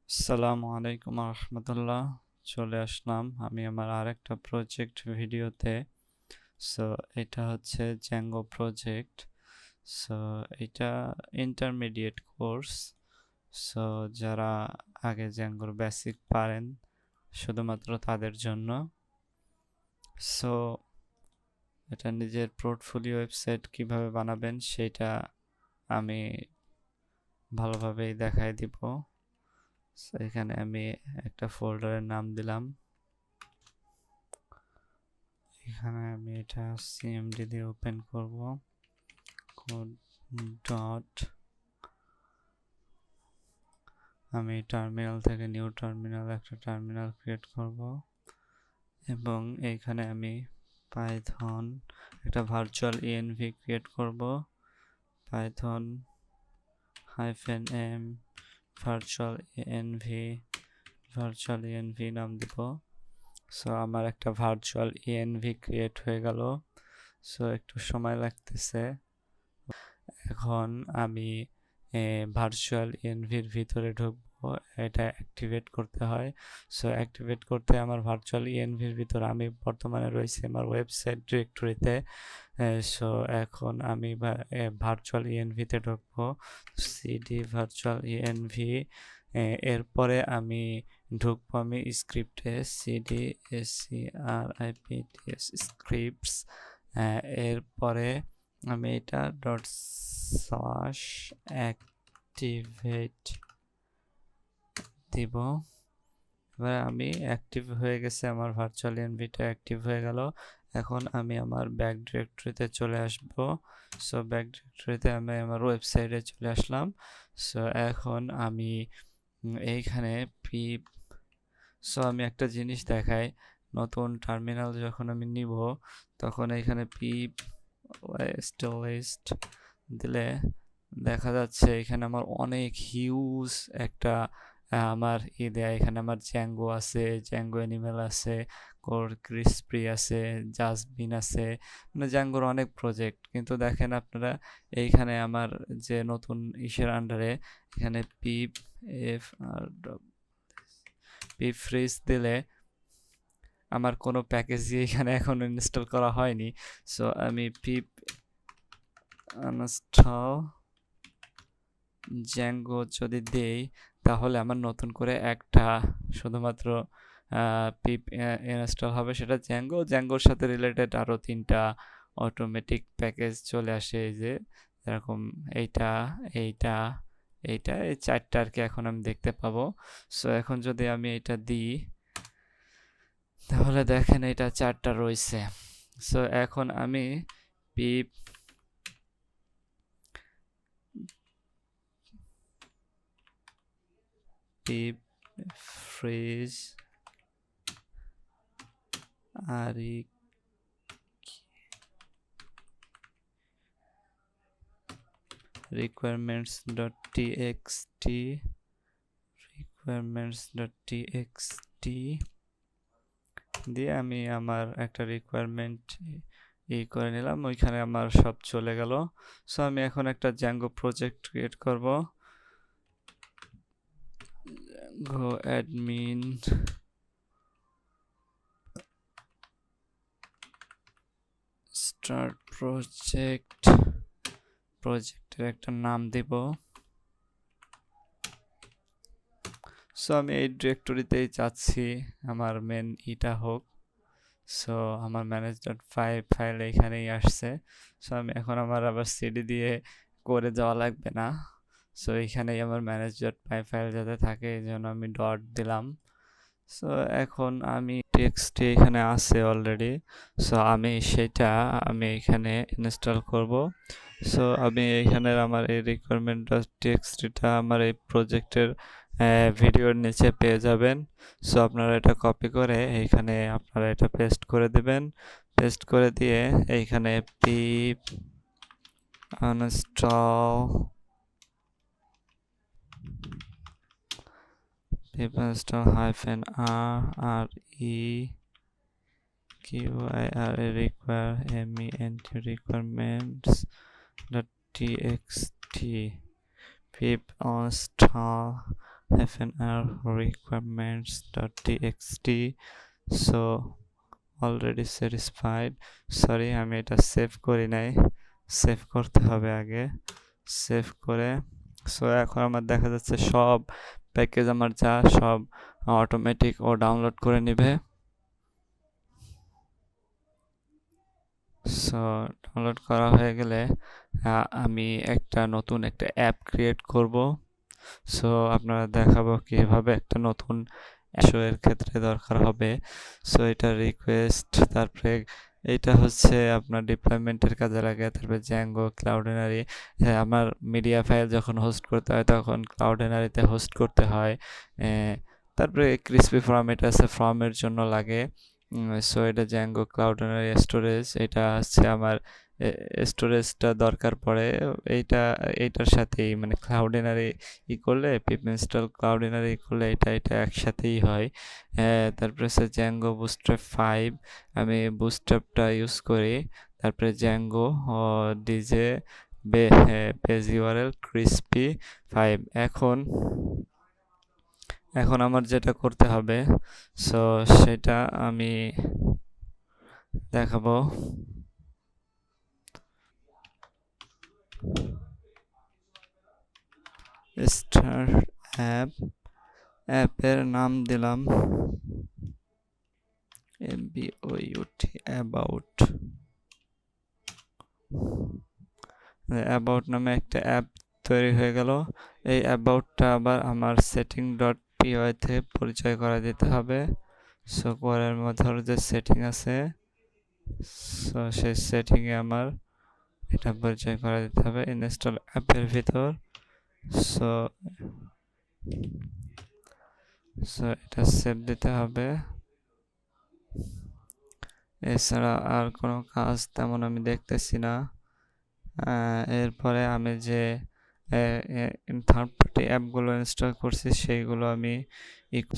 আসসালামু আলাইকুম রহমতুল্লাহ। চলে আসলাম আমি আমার আরেকটা প্রজেক্ট ভিডিওতে। সো এটা হচ্ছে জ্যাঙ্গো প্রজেক্ট। সো এটা ইন্টারমিডিয়েট কোর্স। সো যারা আগে জ্যাঙ্গোর বেসিক পারেন শুধুমাত্র তাদের জন্য। সো এটা নিজের পোর্টফোলিও ওয়েবসাইট কিভাবে বানাবেন সেটা আমি ভালোভাবেই দেখাই দিব। এখানে আমি একটা ফোল্ডারের নাম দিলাম। এখানে আমি এটা সিএমডি দিয়ে ওপেন করব। ডট আমি টার্মিনাল থেকে নিউ টার্মিনাল একটা টার্মিনাল ক্রিয়েট করব এবং এইখানে আমি পাইথন একটা ভার্চুয়াল ইএনভি ক্রিয়েট করব। পাইথন -m ভার্চুয়াল ইএনভি নাম দিব। সো আমার একটা ভার্চুয়াল ইএনভি ক্রিয়েট হয়ে গেল। সো একটু সময় লাগতেছে। এখন আমি ভার্চুয়াল ইএনভির ভিতরে ঢুকবো, এটা অ্যাক্টিভেট করতে হয়। সো অ্যাক্টিভেট করতে আমার ভার্চুয়াল ইএনভির ভিতরে আমি বর্তমানে রয়েছি আমার ওয়েবসাইট ডিরেক্টরিতে। সো এখন আমি ভার্চুয়াল ইএনভিতে ঢুকবো, সিডি ভার্চুয়াল ইএনভি। এরপরে আমি ঢুকবো আমি স্ক্রিপ্টে, সিডি SCRIPTS স্ক্রিপ্টস। এরপরে আমি এটা ./activate দিব। এবার আমি অ্যাক্টিভ হয়ে গেছে, আমার ভার্চুয়াল ইএনভিটা অ্যাক্টিভ হয়ে গেল। এখন আমি আমার ব্যাক ডিরেক্টরিতে চলে আসব। সো ব্যাক ডিরেক্টরিতে আমি আমার ওয়েবসাইটে চলে আসলাম। সো এখন আমি এইখানে পিপ আমি একটা জিনিস দেখাই, নতুন টার্মিনাল যখন আমি নিব তখন এইখানে পিপ লিস্ট দিলে দেখা যাচ্ছে এখানে আমার অনেক হিউজ একটা আমার দেয়। এখানে আমার জ্যাঙ্গো আছে, জ্যাঙ্গো অ্যানিমেল আছে, কোর ক্রিসপি আছে, জাসবিন আছে, মানে জ্যাঙ্গোর অনেক প্রজেক্ট। কিন্তু দেখেন আপনারা এইখানে আমার যে নতুন ইসের আন্ডারে এখানে পিপ ফ্রিজ দিলে আমার কোনো প্যাকেজই এখানে এখন ইনস্টল করা হয়নি। সো আমি পিপ আনস্টল জ্যাঙ্গো যদি দেই তাহলে আমার নতুন করে একটা শুধুমাত্র পিপ ইনস্টল হবে, সেটা জ্যাঙ্গোর সাথে রিলেটেড আরও 3টা অটোমেটিক প্যাকেজ চলে আসে। এই যে এরকম এইটা এইটা এইটা এই 4টা আর কি এখন আমি দেখতে পাবো। সো এখন যদি আমি এটা দিই তাহলে দেখেন এটা 4টা রয়েছে। সো এখন আমি পিপ ফ্রিজ requirements.txt দিয়ে আমি আমার একটা রিকোয়ারমেন্ট করে নিলাম, ওইখানে আমার সব চলে গেল। সো আমি এখন একটা জ্যাঙ্গো প্রজেক্ট ক্রিয়েট করব। জ্যাঙ্গো অ্যাডমিন স্টার্ট প্রজেক্টের একটা নাম দিব। সো আমি এই ডিরেক্টরিতেই চাচ্ছি আমার মেন ইটা হোক। সো আমার manage.py ফাইল এখানেই আসছে। সো আমি এখন আমার আবার সিডি দিয়ে করে যাওয়া লাগবে না। সো এখানেই আমার manage.py ফাইল যাতে থাকে এই জন্য আমি ডট দিলাম। সো এখন আমি টেক্সট এখানে আছে অলরেডি। সো আমি সেটা এখানে ইনস্টল করব। সো আমি এইখানে আমার এই requirement.txt আমার এই প্রজেক্টের ভিডিওর নিচে পেয়ে যাবেন। সো আপনারা এটা কপি করে এইখানে আপনারা এটা পেস্ট করে দিবেন। পেস্ট করে দিয়ে এইখানে pip install requirements.txt pip install fnr requirements.txt so already satisfied sorry আমি এটা সেভ করি নাই সেভ করতে হবে আগে সেভ করে সো এখন আমার দেখা যাচ্ছে সব প্যাকেজ আমার যা সব অটোমেটিক ও ডাউনলোড করে নেবে সো ডাউনলোড করা হয়ে গেলে আমি নতুন একটা অ্যাপ ক্রিয়েট করব সো আপনারা দেখাবো কিভাবে একটা নতুন এর ক্ষেত্রে দরকার হবে সো এটা রিকোয়েস্ট তারপরে এটা হচ্ছে আপনার ডিপ্লয়মেন্টের কাজে লাগে তারপরে জ্যাঙ্গো ক্লাউডেনারি আমার মিডিয়া ফাইল যখন হোস্ট করতে হয় তখন ক্লাউডেনারিতে হোস্ট করতে হয় তারপরে ক্রিসপি ফর্ম এটা আছে ফর্মের জন্য লাগে সো এটা জ্যাঙ্গো ক্লাউডেনারি স্টোরেজ এটা হচ্ছে আমার স্টোরেজটা দরকার পড়ে এইটার সাথেই মানে ক্লাউডেনারি করলে পিপ ইনস্টল ক্লাউডেনারি করলে এটা একসাথেই হয় তারপরে হচ্ছে জ্যাঙ্গো বুটস্ট্র্যাপ 5 আমি বুটস্ট্র্যাপটা ইউজ করি তারপরে Zango DJ page URL crispy 5 এখন আমার যেটা করতে হবে সো সেটা আমি দেখাবো স্টার্ট অ্যাপের নাম দিলাম অ্যাবাউট নামে একটা অ্যাপ তৈরি হয়ে গেল এই অ্যাবাউটটা আবার আমার setting.py তে পরিচয় করা দিতে হবে সো কোয়ারের মধ্যে যে সেটিং আছে সো সেই সেটিংয়ে আমার এটা পরিচয় করা দিতে হবে ইনস্টল অ্যাপের ভিতর সো এটা সেভ দিতে হবে এছাড়া আর কোনো কাজ তেমন আমি দেখতেছি না এরপরে আমি যে থার্ড পার্টি অ্যাপগুলো ইনস্টল করছি সেইগুলো আমি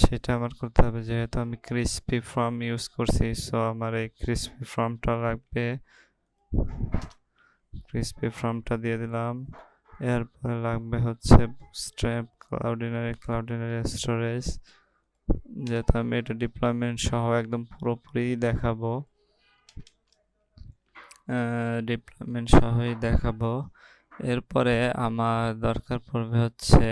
সেটা আমার করতে হবে যেহেতু আমি ক্রিসপি ফর্ম ইউজ করছি সো আমার এই ক্রিসপি ফর্মটা লাগবে ক্রিসপি ফর্মটা দিয়ে দিলাম এরপরে লাগবে হচ্ছে বুটস্ট্র্যাপ ক্লাউডিনারি স্টোরেজ যেহেতু আমি এটা ডিপ্লয়মেন্ট সহ একদম পুরোপুরি দেখাবো ডিপ্লয়মেন্ট সহই দেখাবো এরপরে আমার দরকার পড়বে হচ্ছে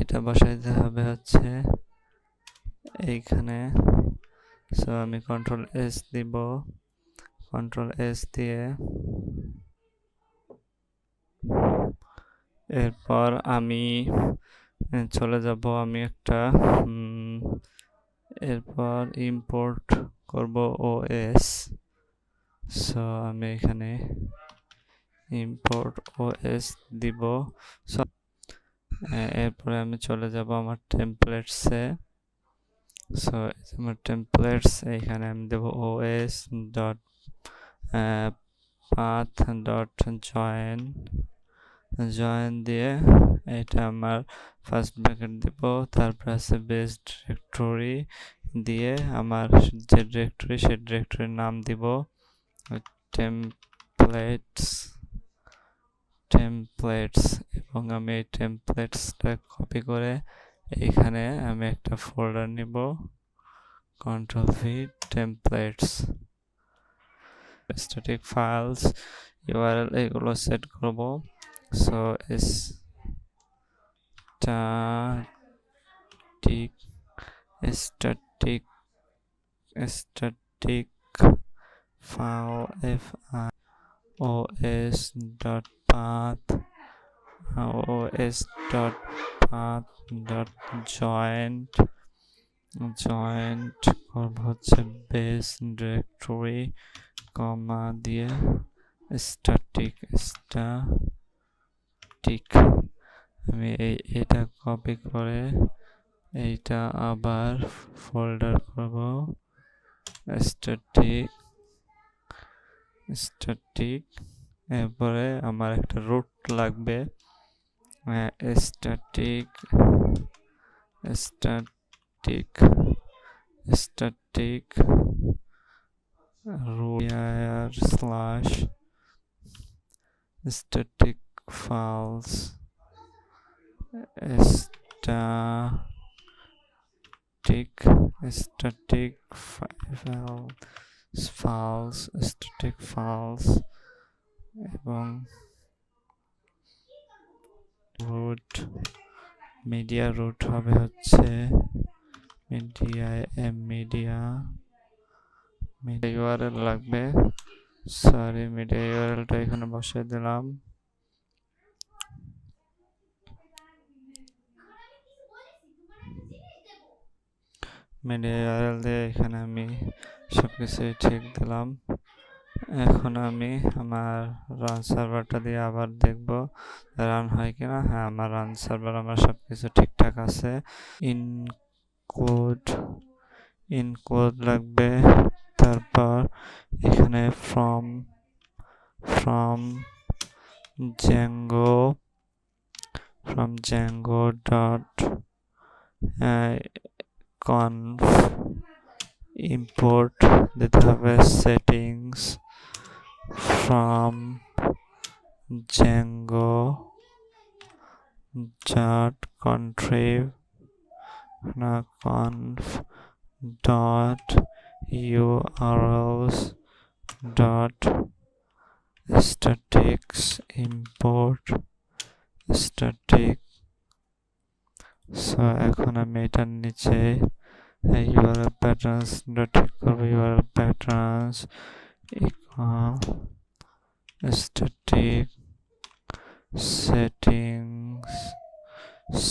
এটা বসাইতে হবে হচ্ছে এইখানে সো আমি কন্ট্রোল এস দিব কন্ট্রোল এস দিয়ে এরপর আমি চলে যাব আমি একটা এরপর ইম্পোর্ট করব ওএস সো আমি এখানে ইম্পোর্ট ওএস দিব সো এরপরে আমি চলে যাব আমার টেমপ্লেটসে সো আমার টেমপ্লেটস এখানে আমি দেব os dot path dot join দিয়ে এটা আমার ফার্স্ট ব্র্যাকেট দেব তারপর আছে বেস ডিরেক্টরি দিয়ে আমার যে ডিরেক্টরি সেই ডিরেক্টরির নাম দিব টেমপ্লেটস এবং আমি এই টেমপ্লেটসটা কপি করে এইখানে আমি একটা ফোল্ডার নিব control V templates static files URL এগুলো সেট করব so static file os.path joint করব হচ্ছে বেস ডিরেক্টরি কমা দিয়ে static আমি এটা কপি করে এইটা আবার ফোল্ডার করব static এরপরে আমার একটা রুট লাগবে static root slash static files static files এবং root media root হবে হচ্ছে media URL লাগবে, সরি মিডিয়া URLটা এখানে বসাই দিলাম। মিডিয়া URL দিয়ে এখানে আমি সবকিছু ঠিক দিলাম। এখন আমি আমার রান সার্ভারটা দিয়ে আবার দেখব রান হয় কিনা। হ্যাঁ, আমার রান সার্ভার আমার সবকিছু ঠিকঠাক আছে। ইনক্লুড লাগবে, তারপর এখানে from Django dot conf import দিতে হবে settings from Django dot contrib conf dot urls dot statics import static। So এখন আমি এটার নিচে URL patterns ঠিক করবো। URL patterns equal static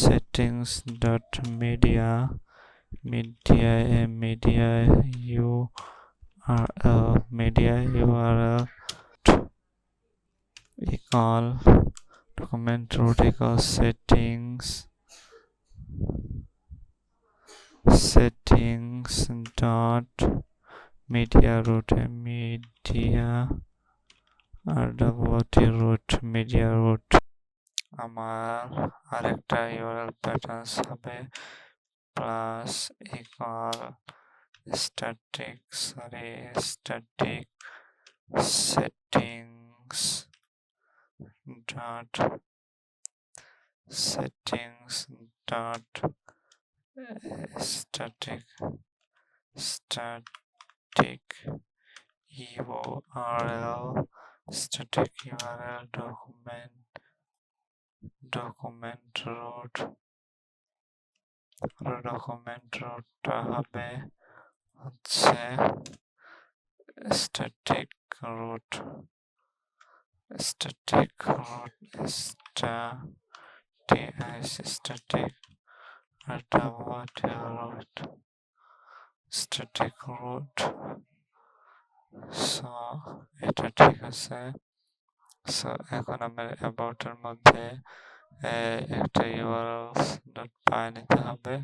settings dot media URL equal document root equal settings dot media root media root আমার আরেকটা URL patterns হবে plus equal static settings dot static URL document rootটা হবে হচ্ছে static root static root। So এটা ঠিক আছে। So এখন আমার about এর মধ্যে একটা urls.py নিতে হবে,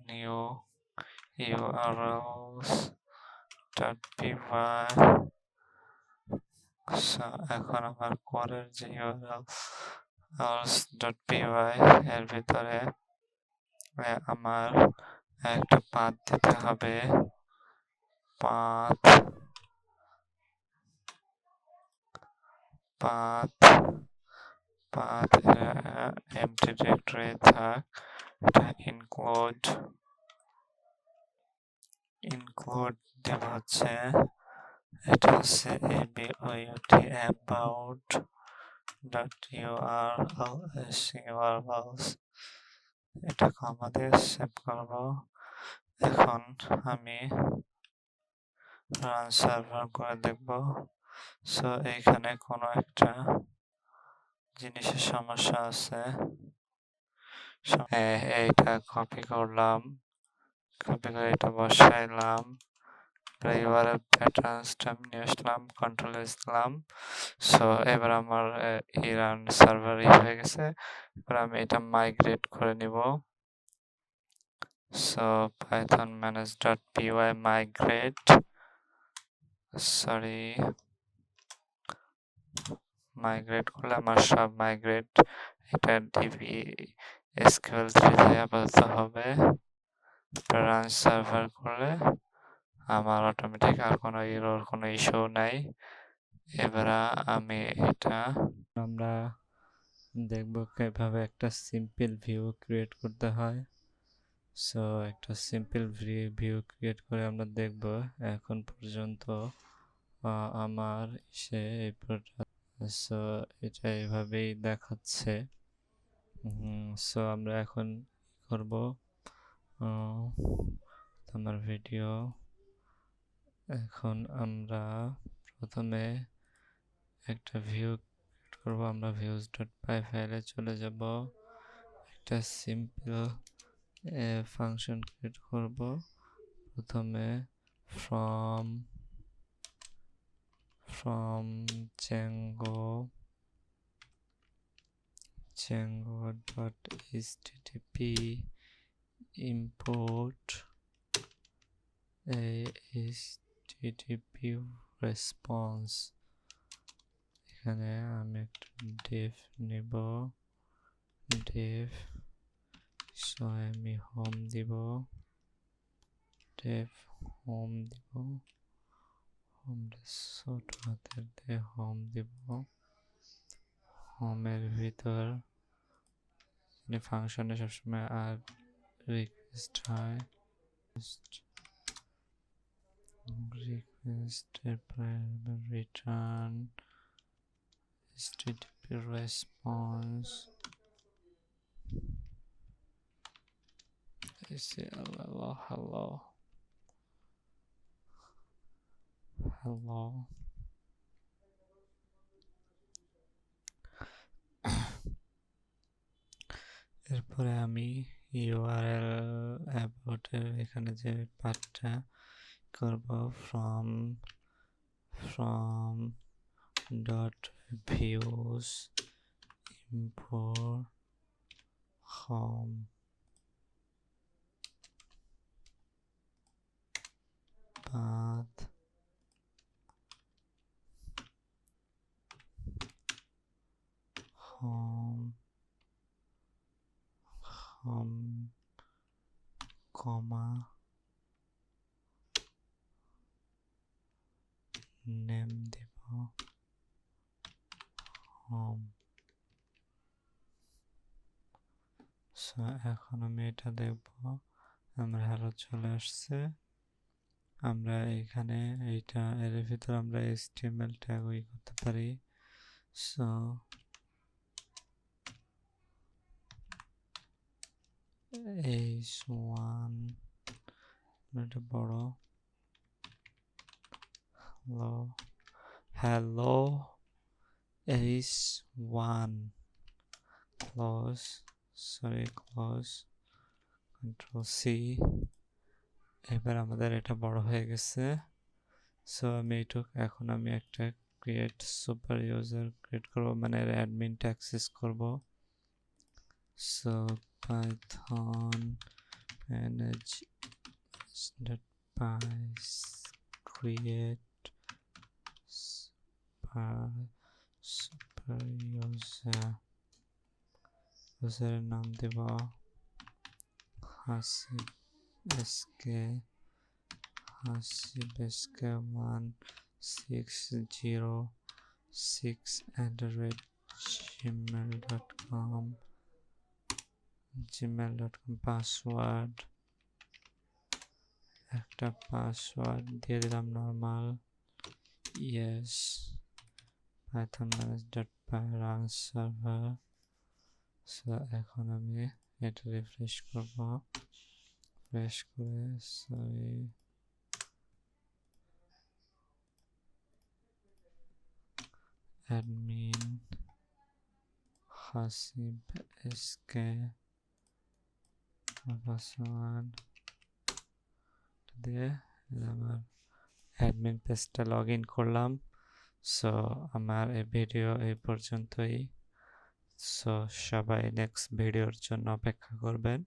new urls.py। সো এখন আমার পরের যে urls.py এর ভিতরে আমার একটা path দিতে হবে, path empty directory থাক, এটা include দেব হচ্ছে, এটা হচ্ছে about urls। এটাকে আমাদের সেভ করব। এখন আমি রান সার্ভার করে দেখব। সো এইখানে কোনো একটা জিনিসের সমস্যা আছে, এইটা কপি করলাম, কপি করে এটা বসাইলাম, URL প্যাটার্নসটা নিয়ে আসলাম, কন্ট্রোল এস দিলাম। সো এবার আমার রান সার্ভার হয়ে গেছে। এবার আমি এটা মাইগ্রেট করে নিব। সো python manage.py migrate করলে আমার সব মাইগ্রেট, এটা db SQL 3 দিয়ে আপাতত হবে। রান সার্ভার করলে আমার অটোমেটিক আর কোনো এরর কোনো ইস্যু নাই। এবারে আমি এটা আমরা দেখব কিভাবে একটা সিম্পল ভিউ ক্রিয়েট করতে হয়। সো একটা সিম্পল ভিউ ক্রিয়েট করে আমরা দেখব। এখন পর্যন্ত আমার এই সো এটা এভাবেই দেখাচ্ছে। সো আমরা এখন করব আমার ভিডিও। এখন আমরা প্রথমে একটা ভিউ ক্রিয়েট করব। আমরা views.py ফাইলে চলে যাব। একটা সিম্পল ফাংশন ক্রিয়েট করব। প্রথমে from django.http import http response। এখানে আমি একটা def নিব, def সো আমি হোম দিব, def হোম দিব, হোমটা ছোট হাতের দিয়ে হোম দিব। হোমের ভিতর ফাংশনে সবসময় আর রিকোয়েস্ট হয়, রিকোয়েস্টের রিটার্ন http response hello। এরপরে আমি URL about এর এখানে যে পার্টটা করব from dot views import home path home comma name Dev home। So এখন আমি এটা দেখব, আমরা হ্যালো চলে আসছে। আমরা এখানে এইটা এর ভিতর আমরা HTML ট্যাগ করতে পারি। সো h1 এটা বড় hello h1 close control C। এবার আমাদের এটা বড় হয়ে গেছে। সো আমি এখন আমি একটা ক্রিয়েট সুপার ইউজার ক্রিয়েট করব, মানে অ্যাডমিনটা অ্যাক্সেস করব। So python manage.py create super user নাম দেব hasib sk 1606@gmail.com পাসওয়ার্ড একটা পাসওয়ার্ড দিয়ে দিলাম normal yes python manage.py run server। So এখন আমি এটা রিফ্রেশ করব, রিফ্রেশ করে admin hasib sk পাসওয়ার্ড দিয়ে আমার অ্যাডমিন পেজটা লগ ইন করলাম। সো আমার এই ভিডিও এই পর্যন্তই। সো সবাই নেক্সট ভিডিওর জন্য অপেক্ষা করবেন।